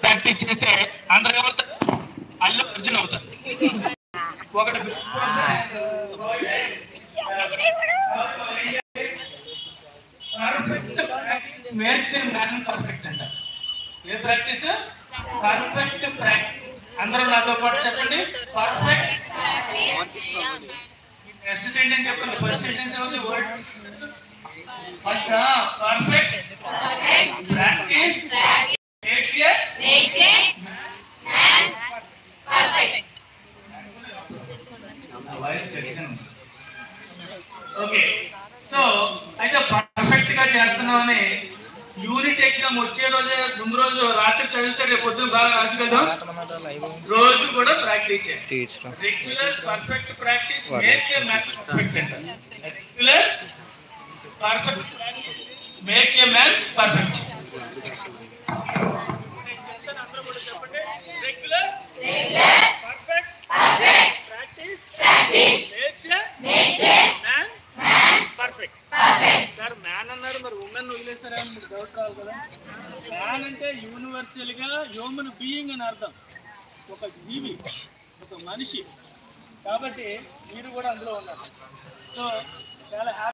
Practice చేస్తే అందరూ ఏమవుతారు? అల్లు అర్జున్ అవుతారు. ఒకటి మేక్స్ ఏ మ్యాన్ పర్ఫెక్ట్ అంట. ఏ ప్రాక్టీస్? Perfect practice. అందరూ నాతో పాటు చెప్పండి, పర్ఫెక్ట్. నెక్స్ట్ సెంటెన్స్ చెప్పండి. ఫస్ట్ సెంటెన్స్ ఏముంది? Word first perfect practice makes a man perfect. Voice గట్టిగా ఉంది. ఓకే, సో అయితే పర్ఫెక్ట్ గా చేస్తున్నామని యూనిట్ ఎగ్జామ్ వచ్చే రోజే ముందు రోజు రాత్రి చదివితే రేపు పొద్దున్న బాగా రాసుకెళ్దాం. రోజు కూడా ప్రాక్టీస్ చేయాలి. Regular perfect practice makes a man perfect అంట. Regular perfect practice makes a man perfect. అందరూ కూడా చెప్పండి, regular perfect practice makes a man perfect. Sir man అన్నారు, మరి ఉమెన్ వదిలేస్తారా అని మీకు డౌట్ రావాలి కదా. మ్యాన్ అంటే యూనివర్సల్ గా హ్యూమన్ బీయింగ్ అని అర్థం, ఒక జీవి, ఒక మనిషి. కాబట్టి మీరు కూడా అందులో ఉన్నారు. సో చాలా హ్యాపీ.